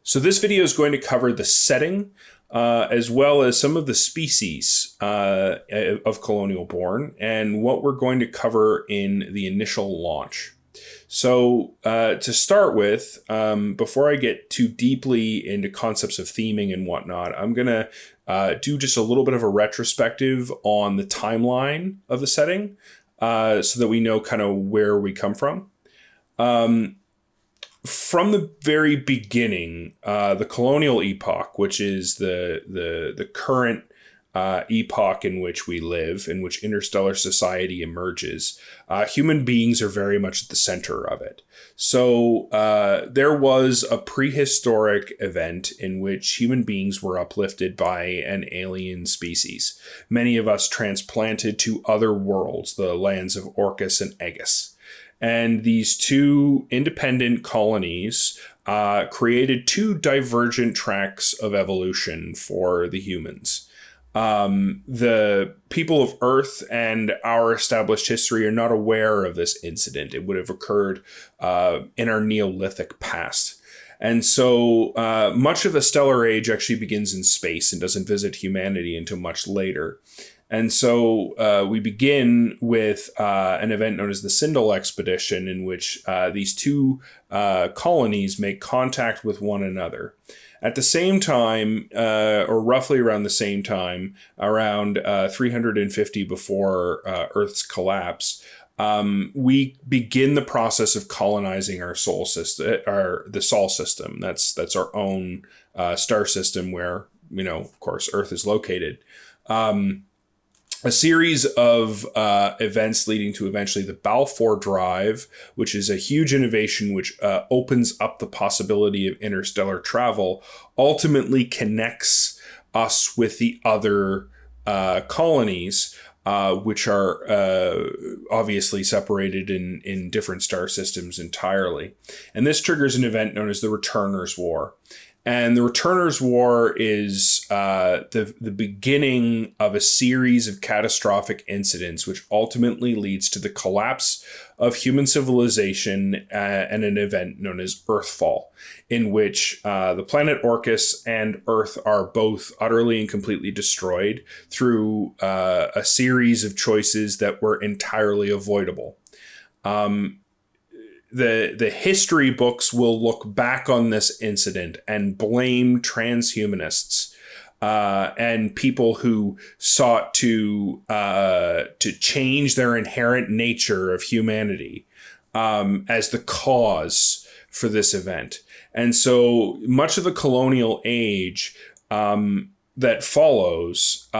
So this video is going to cover the setting as well as some of the species of Colonial Born and what we're going to cover in the initial launch. So to start with, before I get too deeply into concepts of theming and whatnot, I'm going to do just a little bit of a retrospective on the timeline of the setting so that we know kind of where we come from. From the very beginning, the colonial epoch, which is the current epoch in which we live, in which interstellar society emerges, human beings are very much at the center of it. So there was a prehistoric event in which human beings were uplifted by an alien species. Many of us transplanted to other worlds, the lands of Orcus and Aegis. And these two independent colonies created two divergent tracks of evolution for the humans. The people of Earth and our established history are not aware of this incident. It would have occurred in our Neolithic past. And so much of the stellar age actually begins in space and doesn't visit humanity until much later. And so we begin with an event known as the Sindel Expedition, in which these two colonies make contact with one another. At the same time, or roughly around the same time, around 350 before Earth's collapse, we begin the process of colonizing our solar system, the Sol system. That's our own star system where, of course, Earth is located. A series of events leading to eventually the Balfour Drive, which is a huge innovation which opens up the possibility of interstellar travel, ultimately connects us with the other colonies, which are obviously separated in different star systems entirely. And this triggers an event known as the Returners' War. And the Returners' War is the beginning of a series of catastrophic incidents, which ultimately leads to the collapse of human civilization and an event known as Earthfall, in which the planet Orcus and Earth are both utterly and completely destroyed through a series of choices that were entirely avoidable. The history books will look back on this incident and blame transhumanists and people who sought to change their inherent nature of humanity as the cause for this event. And so much of the colonial age that follows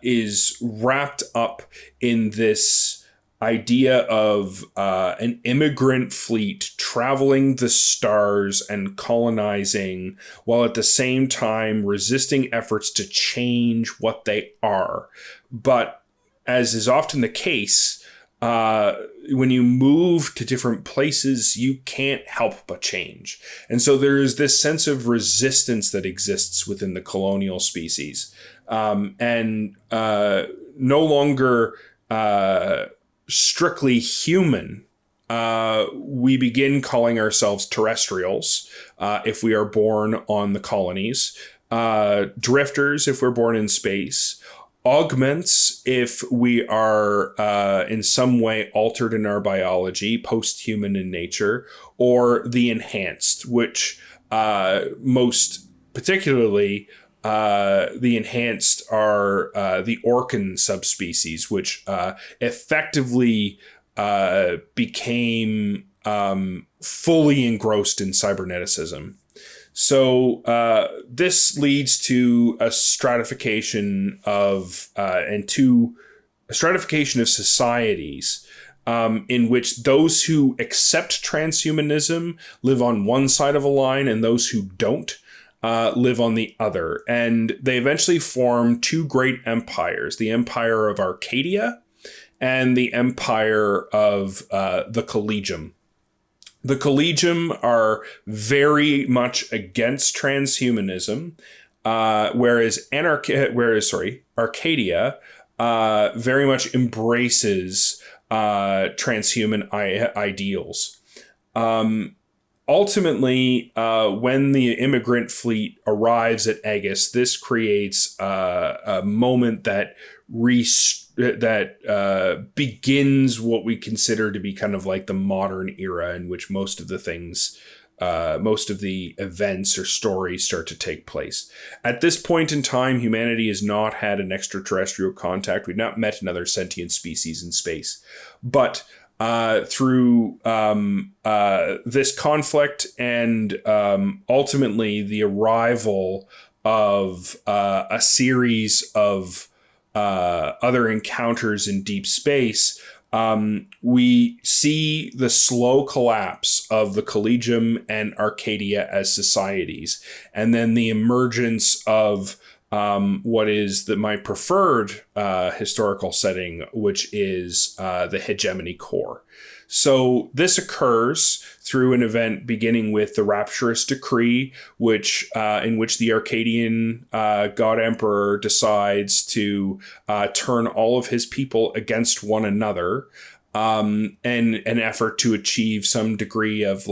is wrapped up in this idea of an immigrant fleet traveling the stars and colonizing, while at the same time resisting efforts to change what they are. But as is often the case, when you move to different places, you can't help but change. And so there is this sense of resistance that exists within the colonial species. And no longer strictly human, we begin calling ourselves terrestrials if we are born on the colonies, drifters if we're born in space, augments if we are in some way altered in our biology, post-human in nature, or the enhanced, which most particularly the enhanced are the Orcan Subspecies, which effectively became fully engrossed in cyberneticism. So this leads to a stratification of societies in which those who accept transhumanism live on one side of a line, and those who don't live on the other. And they eventually form two great empires, the Empire of Arcadia and the Empire of the Collegium. The Collegium are very much against transhumanism, whereas Arcadia very much embraces transhuman ideals. ultimately, when the immigrant fleet arrives at Aegis, this creates a moment that begins what we consider to be kind of like the modern era, in which most of the events or stories start to take place. At this point in time, humanity has not had an extraterrestrial contact. We've not met another sentient species in space. But through this conflict and ultimately the arrival of a series of other encounters in deep space, we see the slow collapse of the Collegium and Arcadia as societies, and then the emergence of what is my preferred historical setting, which is the hegemony core. So this occurs through an event beginning with the Rapturous Decree, in which the Arcadian God Emperor decides to turn all of his people against one another, and an effort to achieve some degree of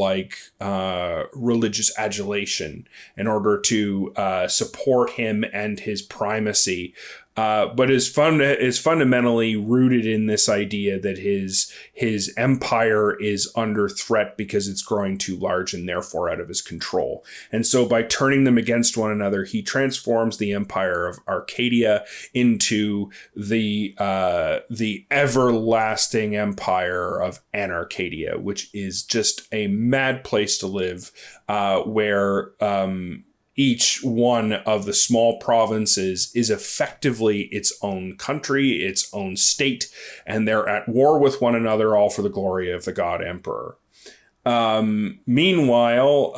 religious adulation in order to support him and his primacy. But is fundamentally rooted in this idea that his empire is under threat because it's growing too large and therefore out of his control. And so by turning them against one another, he transforms the empire of Arcadia into the everlasting empire of Anarcadia, which is just a mad place to live, where each one of the small provinces is effectively its own country, its own state, and they're at war with one another, all for the glory of the God Emperor. Meanwhile,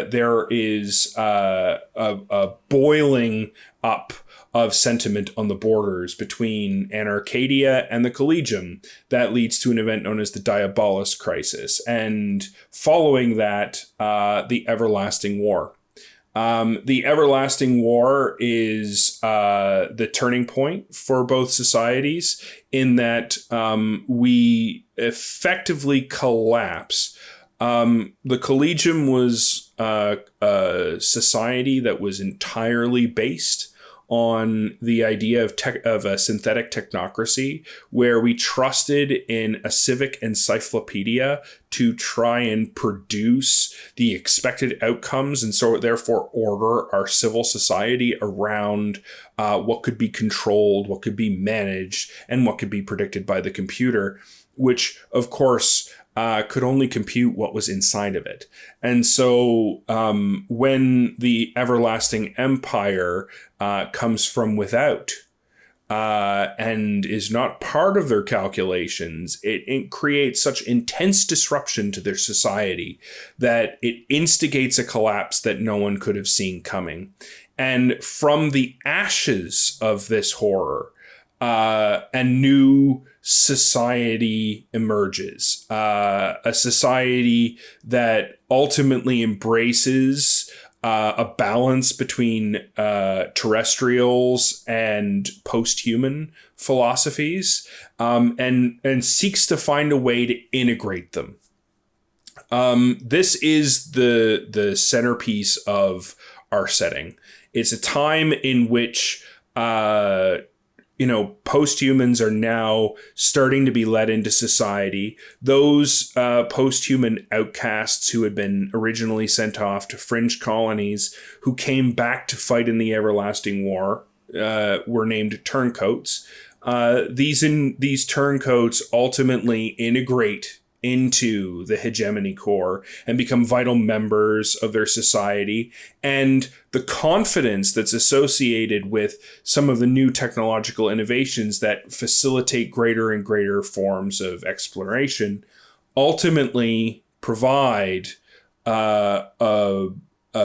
there is a boiling up of sentiment on the borders between Anarcadia and the Collegium that leads to an event known as the Diabolus Crisis, and following that, the Everlasting War. The Everlasting War is the turning point for both societies, in that we effectively collapse. The Collegium was a society that was entirely based on the idea of a synthetic technocracy, where we trusted in a civic encyclopedia to try and produce the expected outcomes, and so therefore order our civil society around what could be controlled, what could be managed, and what could be predicted by the computer, which of course could only compute what was inside of it. And so when the Everlasting Empire comes from without and is not part of their calculations, it creates such intense disruption to their society that it instigates a collapse that no one could have seen coming. And from the ashes of this horror, a new society emerges, a society that ultimately embraces a balance between terrestrials and posthuman philosophies, and seeks to find a way to integrate them. This is the centerpiece of our setting. It's a time in which posthumans are now starting to be let into society. Those posthuman outcasts who had been originally sent off to fringe colonies, who came back to fight in the Everlasting War, were named turncoats. These turncoats ultimately integrate into the hegemony core and become vital members of their society. And the confidence that's associated with some of the new technological innovations that facilitate greater and greater forms of exploration ultimately provide a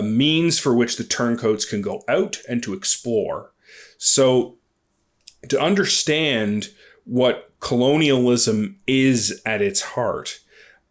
means for which the turncoats can go out and to explore. So to understand what colonialism is at its heart,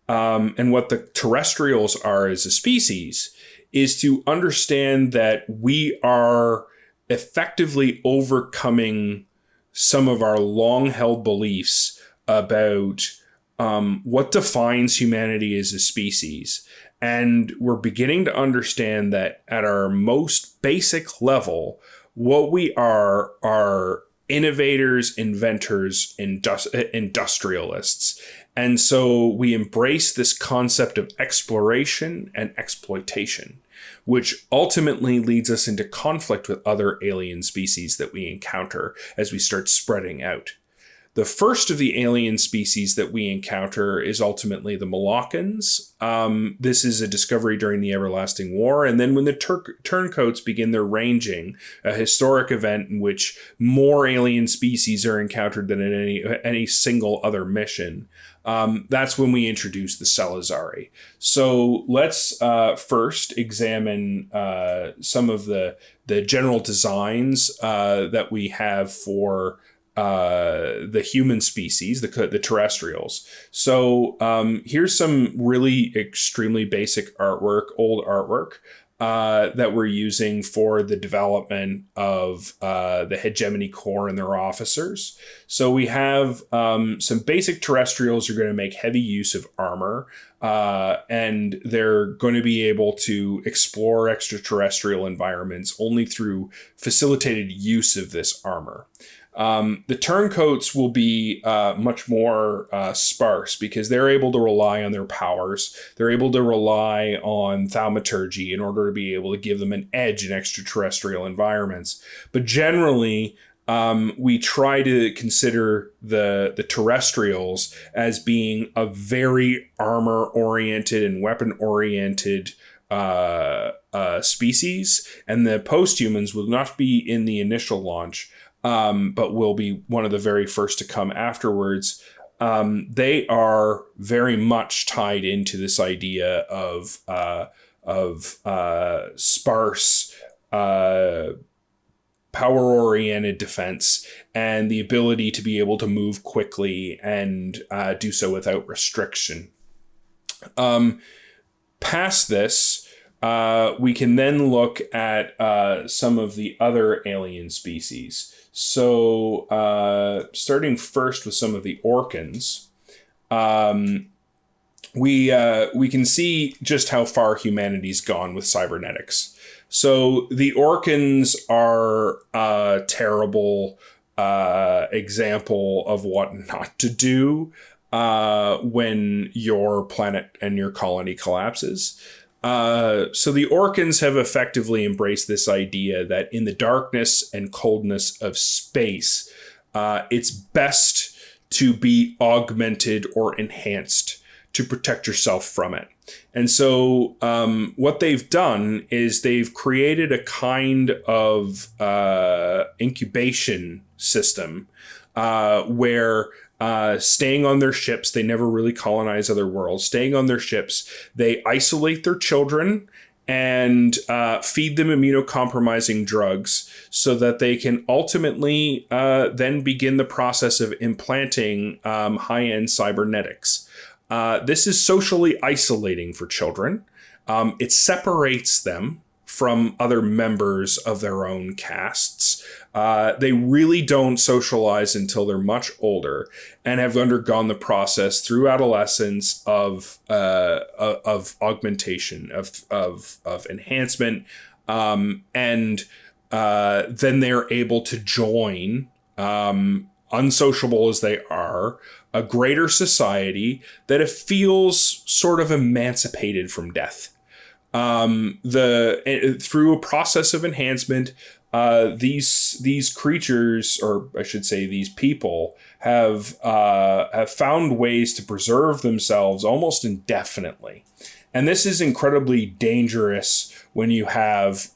and what the terrestrials are as a species, is to understand that we are effectively overcoming some of our long-held beliefs about what defines humanity as a species, And we're beginning to understand that at our most basic level, what we are innovators, inventors, industrialists. And so we embrace this concept of exploration and exploitation, which ultimately leads us into conflict with other alien species that we encounter as we start spreading out. The first of the alien species that we encounter is ultimately the Molochans. This is a discovery during the Everlasting War. And then when the turncoats begin their ranging, a historic event in which more alien species are encountered than in any single other mission, that's when we introduce the Salazzari. So let's first examine some of the general designs that we have for the human species, the terrestrials. So here's some really extremely basic old artwork that we're using for the development of the hegemony corps and their officers. So we have some basic terrestrials who are going to make heavy use of armor, and they're going to be able to explore extraterrestrial environments only through facilitated use of this armor. The turncoats will be much more sparse because they're able to rely on their powers. They're able to rely on thaumaturgy in order to be able to give them an edge in extraterrestrial environments. But generally, we try to consider the terrestrials as being a very armor-oriented and weapon-oriented species, and the posthumans will not be in the initial launch, but will be one of the very first to come afterwards. They are very much tied into this idea of sparse, power-oriented defense and the ability to be able to move quickly and do so without restriction. Past this, we can then look at some of the other alien species. So starting first with some of the Orcans, we can see just how far humanity's gone with cybernetics. So the Orcans are a terrible example of what not to do when your planet and your colony collapses. So the Orcans have effectively embraced this idea that in the darkness and coldness of space, it's best to be augmented or enhanced to protect yourself from it. And so what they've done is they've created a kind of incubation system where staying on their ships, they never really colonize other worlds. Staying on their ships, they isolate their children and feed them immunocompromising drugs so that they can ultimately then begin the process of implanting high-end cybernetics. This is socially isolating for children. It separates them from other members of their own castes. They really don't socialize until they're much older and have undergone the process through adolescence of augmentation, of enhancement, and then they're able to join, unsociable as they are, a greater society that it feels sort of emancipated from death. Through a process of enhancement, these creatures, or I should say these people, have found ways to preserve themselves almost indefinitely. And this is incredibly dangerous when you have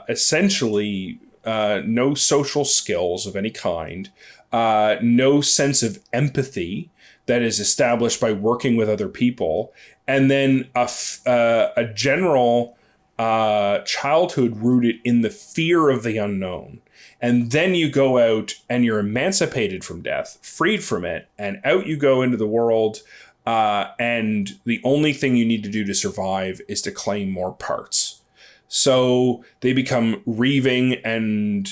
essentially no social skills of any kind, no sense of empathy that is established by working with other people, and then a general childhood rooted in the fear of the unknown. And then you go out and you're emancipated from death, freed from it, and out you go into the world, and the only thing you need to do to survive is to claim more parts. So they become reaving and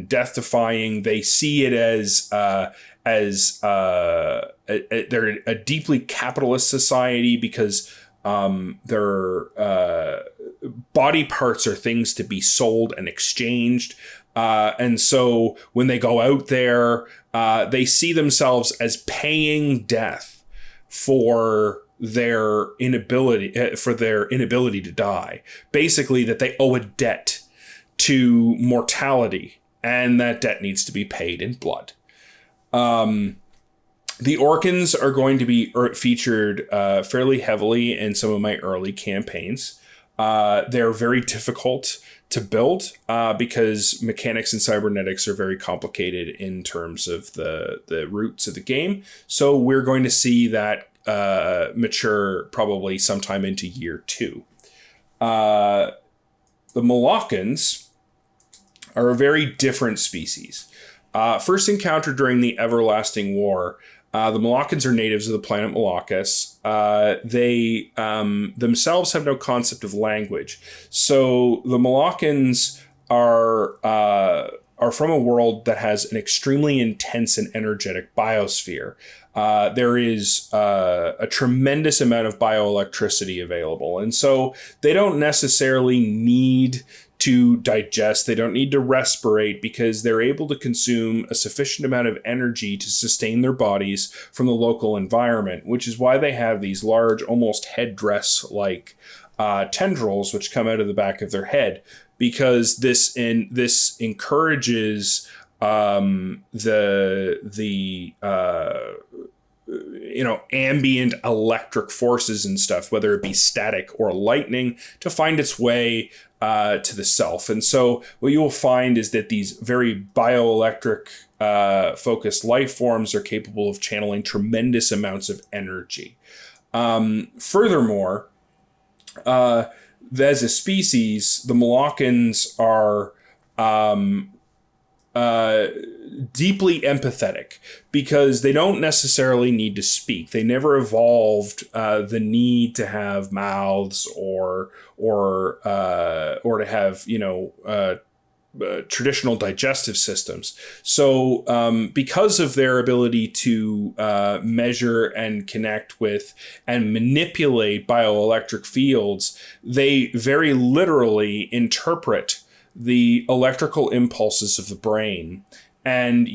death defying. They see it as they're a deeply capitalist society because their body parts are things to be sold and exchanged. And so when they go out there, they see themselves as paying death for their inability to die. Basically, that they owe a debt to mortality, and that debt needs to be paid in blood. The Orcans are going to be featured fairly heavily in some of my early campaigns. They're very difficult to build because mechanics and cybernetics are very complicated in terms of the roots of the game. So we're going to see that mature probably sometime into year 2. The Molochans are a very different species. First encountered during the Everlasting War, the Molochans are natives of the planet Molochan. They themselves have no concept of language. So the Molochans are from a world that has an extremely intense and energetic biosphere. There is a tremendous amount of bioelectricity available. And so they don't necessarily need to digest. They don't need to respirate because they're able to consume a sufficient amount of energy to sustain their bodies from the local environment, which is why they have these large, almost headdress-like tendrils which come out of the back of their head, because this encourages ambient electric forces and stuff, whether it be static or lightning, to find its way to the self. And so what you will find is that these very bioelectric focused life forms are capable of channeling tremendous amounts of energy. Furthermore, as a species, the Molochans are deeply empathetic because they don't necessarily need to speak. They never evolved the need to have mouths or to have traditional digestive systems. So because of their ability to measure and connect with and manipulate bioelectric fields, they very literally interpret the electrical impulses of the brain and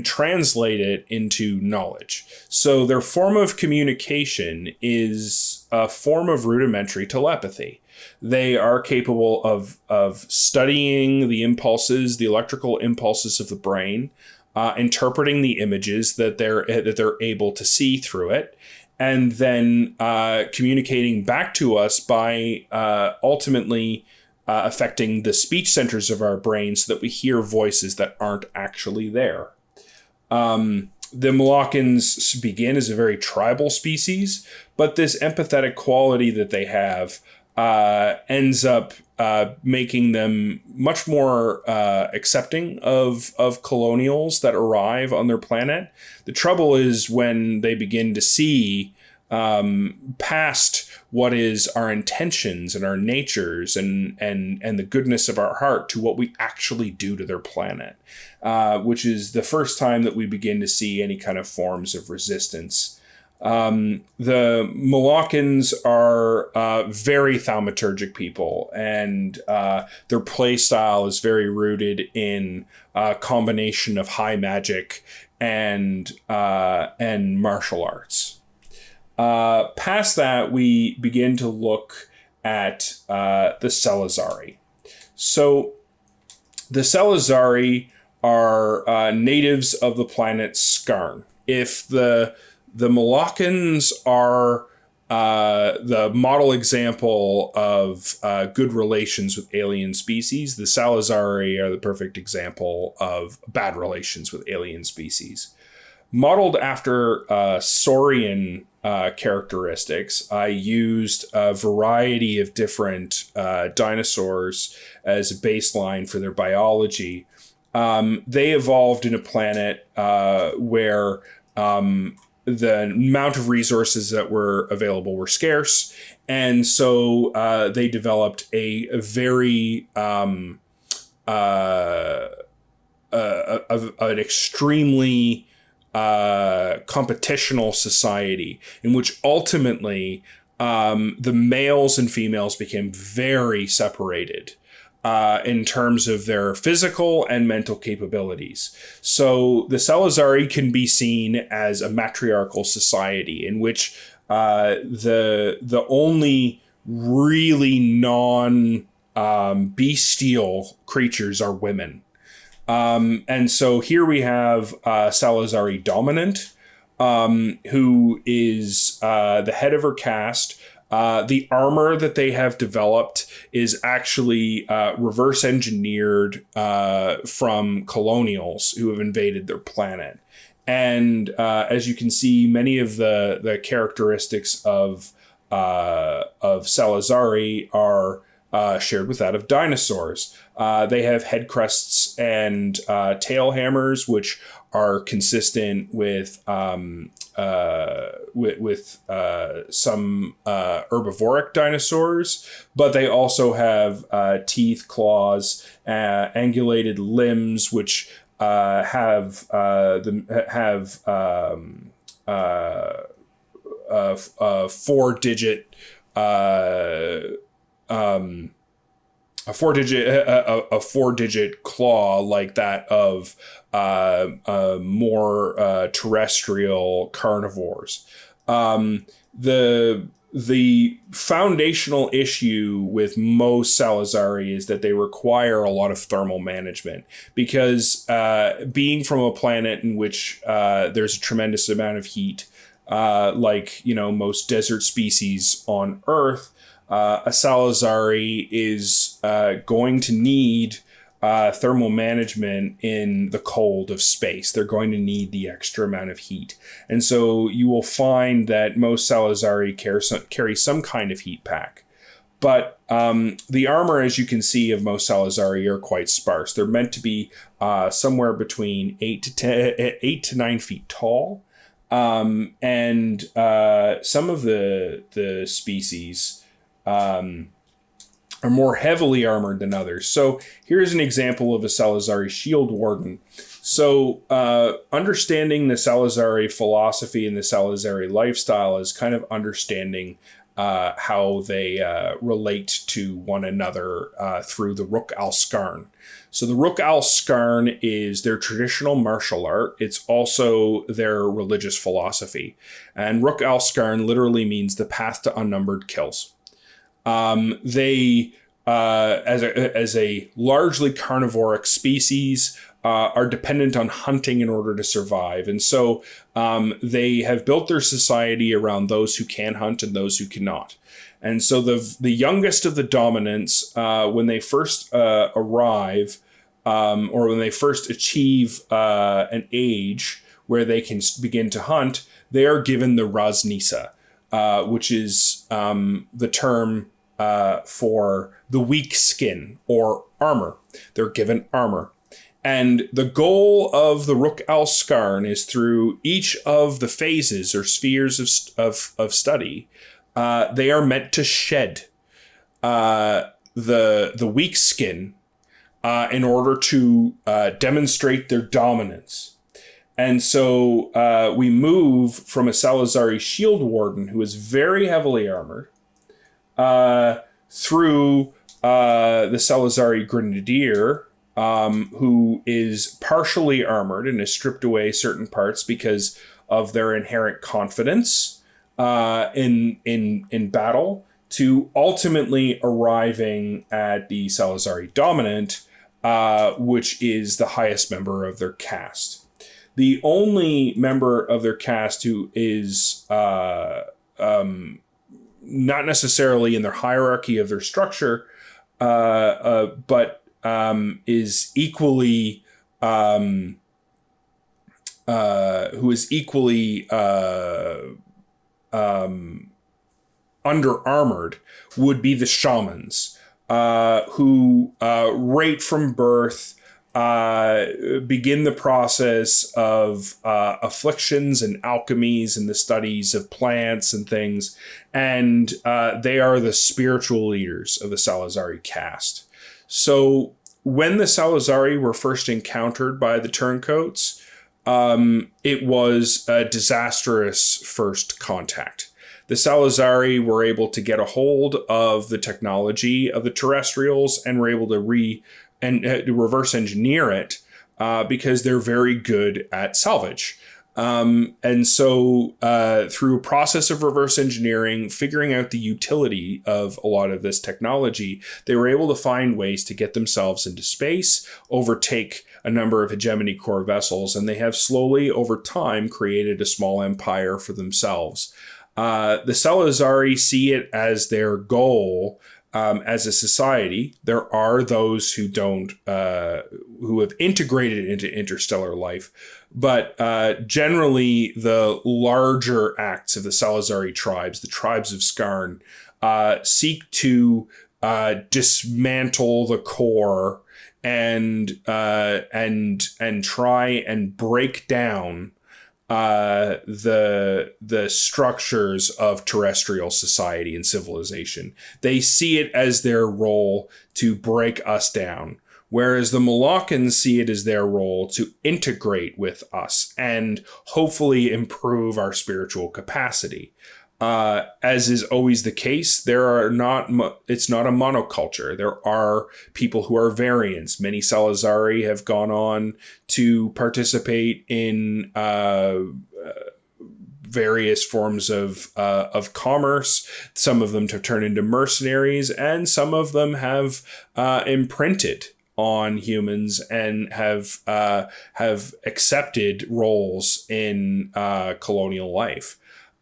translate it into knowledge. So their form of communication is a form of rudimentary telepathy. They are capable of studying the impulses, the electrical impulses of the brain, interpreting the images that they're able to see through it, and then communicating back to us by ultimately affecting the speech centers of our brain so that we hear voices that aren't actually there. The Molochans begin as a very tribal species, but this empathetic quality that they have ends up making them much more accepting of colonials that arrive on their planet. The trouble is when they begin to see past what is our intentions and our natures and the goodness of our heart to what we actually do to their planet, which is the first time that we begin to see any kind of forms of resistance. The Molochans are very thaumaturgic people, and their play style is very rooted in a combination of high magic and martial arts. Past that, we begin to look at the Salazzari. So the Salazzari are natives of the planet Skarn. If the Molochans are the model example of good relations with alien species, the Salazzari are the perfect example of bad relations with alien species. Modeled after saurian characteristics, I used a variety of different dinosaurs as a baseline for their biology. They evolved in a planet where the amount of resources that were available were scarce, and so they developed a very an extremely competitional society in which ultimately the males and females became very separated in terms of their physical and mental capabilities. So the Salazzari can be seen as a matriarchal society in which the only really non-bestial creatures are women. And so here we have Salazzari Dominant, who is the head of her caste. The armor that they have developed is actually reverse engineered from colonials who have invaded their planet. And as you can see, many of the characteristics of Salazzari are shared with that of dinosaurs. They have head crests and tail hammers, which are consistent with some herbivoric dinosaurs, but they also have teeth, claws, angulated limbs, which have four-digit a four-digit claw like that of more terrestrial carnivores. The foundational issue with most Salazzari is that they require a lot of thermal management because being from a planet in which there's a tremendous amount of heat, like most desert species on Earth, a Salazzari is going to need thermal management in the cold of space. They're going to need the extra amount of heat. And so you will find that most Salazzari carry some kind of heat pack. But the armor, as you can see, of most Salazzari are quite sparse. They're meant to be somewhere between 8 to 9 feet tall. And some of the species are more heavily armored than others. So here's an example of a Salazzari shield warden. So understanding the Salazzari philosophy and the Salazzari lifestyle is kind of understanding how they relate to one another through the Ruk al Skarn. So the Ruk al Skarn is their traditional martial art. It's also their religious philosophy. And Ruk al Skarn literally means the path to unnumbered kills. They, as a largely carnivoric species, are dependent on hunting in order to survive. And so they have built their society around those who can hunt and those who cannot. And so the youngest of the dominants, when they first arrive, or when they first achieve an age where they can begin to hunt, they are given the Raznisa, which is the term for the weak skin or armor. They're given armor. And the goal of the Ruk al Skarn is through each of the phases or spheres of study, they are meant to shed the weak skin in order to demonstrate their dominance. And so we move from a Salazzari shield warden who is very heavily armored through the Salazzari grenadier, who is partially armored and has stripped away certain parts because of their inherent confidence in battle, to ultimately arriving at the Salazzari dominant, which is the highest member of their caste. The only member of their caste who is not necessarily in their hierarchy of their structure, but is equally who is equally under armored would be the shamans, who right from birth begin the process of afflictions and alchemies and the studies of plants and things. And they are the spiritual leaders of the Salazzari caste. So when the Salazzari were first encountered by the turncoats, it was a disastrous first contact. The Salazzari were able to get a hold of the technology of the Terrestrials and were able to reverse engineer it because they're very good at salvage. And so through a process of reverse engineering, figuring out the utility of a lot of this technology, they were able to find ways to get themselves into space, overtake a number of hegemony core vessels, and they have slowly over time created a small empire for themselves. The Salazzari see it as their goal. As a society, there are those who don't, who have integrated into interstellar life, but generally the larger acts of the Salazzari tribes, the tribes of Skarn, seek to dismantle the core and try and break down the structures of terrestrial society and civilization. They see it as their role to break us down, whereas the Molochans see it as their role to integrate with us and hopefully improve our spiritual capacity. As is always the case, it's not a monoculture. There are people who are variants. Many Salazzari have gone on to participate in various forms of commerce. Some of them to turn into mercenaries, and some of them have imprinted on humans and have accepted roles in colonial life.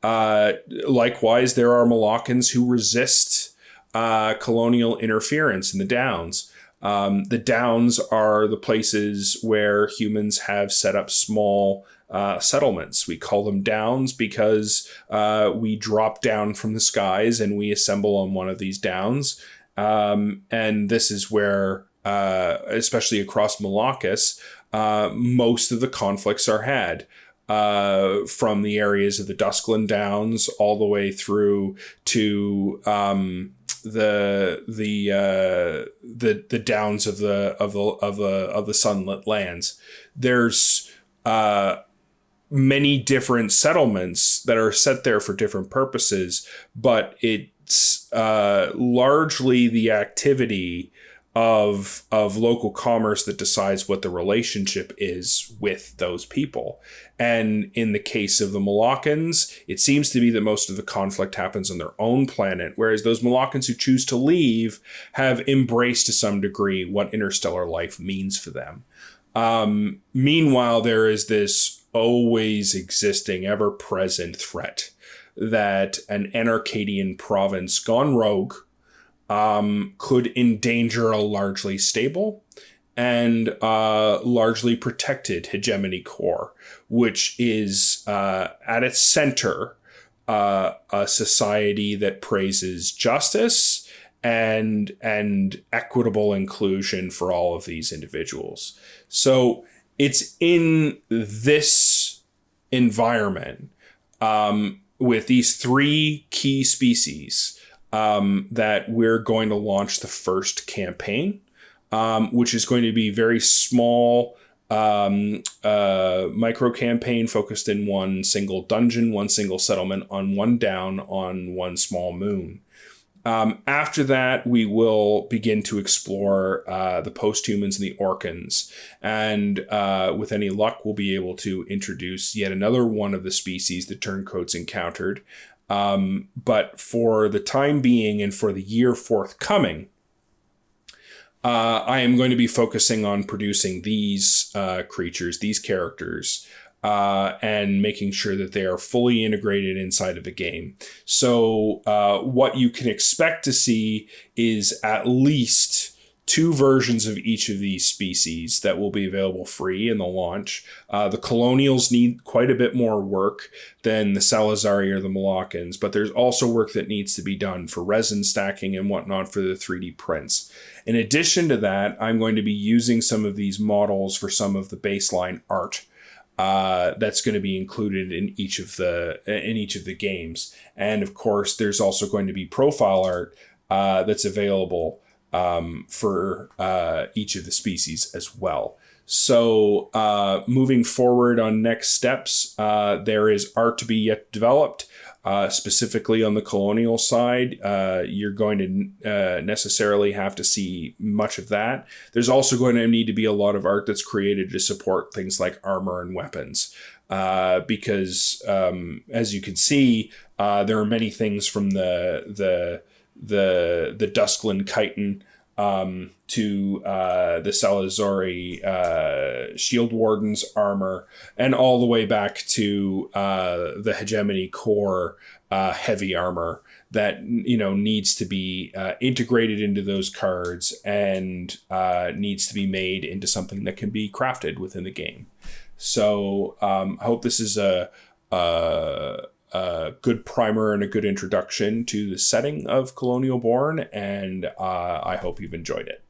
Likewise, there are Molochans who resist colonial interference in the Downs. The Downs are the places where humans have set up small settlements. We call them Downs because we drop down from the skies and we assemble on one of these Downs. And this is where, especially across Molochan, most of the conflicts are had. From the areas of the Duskland Downs all the way through to the downs of the sunlit lands. There's many different settlements that are set there for different purposes, but it's largely the activity of local commerce that decides what the relationship is with those people. And in the case of the Molochans, it seems to be that most of the conflict happens on their own planet, whereas those Molochans who choose to leave have embraced to some degree what interstellar life means for them. Meanwhile, there is this always existing, ever-present threat that an Anarcadian province gone rogue could endanger a largely stable and largely protected hegemony core, which is at its center a society that praises justice and equitable inclusion for all of these individuals. So it's in this environment with these three key species that we're going to launch the first campaign, which is going to be very small micro campaign focused in one single dungeon, one single settlement on one down on one small moon. After that, we will begin to explore the Posthumans and the Orcans. And with any luck, we'll be able to introduce yet another one of the species the turncoats encountered. But for the time being and for the year forthcoming, I am going to be focusing on producing these creatures, these characters, and making sure that they are fully integrated inside of the game. So what you can expect to see is at least 2 versions of each of these species that will be available free in the launch. The Colonials need quite a bit more work than the Salazzari or the Molochans, but there's also work that needs to be done for resin stacking and whatnot for the 3D prints. In addition to that, I'm going to be using some of these models for some of the baseline art that's going to be included in each of the games. And of course, there's also going to be profile art that's available for each of the species as well. So moving forward on next steps, there is art to be yet developed. Specifically on the Colonial side, you're going to necessarily have to see much of that. There's also going to need to be a lot of art that's created to support things like armor and weapons. Because as you can see, there are many things from the Duskland chitin to the Salazzari Shield Warden's armor, and all the way back to the Hegemony Core heavy armor that needs to be integrated into those cards and needs to be made into something that can be crafted within the game. So I hope this is a good primer and a good introduction to the setting of Colonial Born, and I hope you've enjoyed it.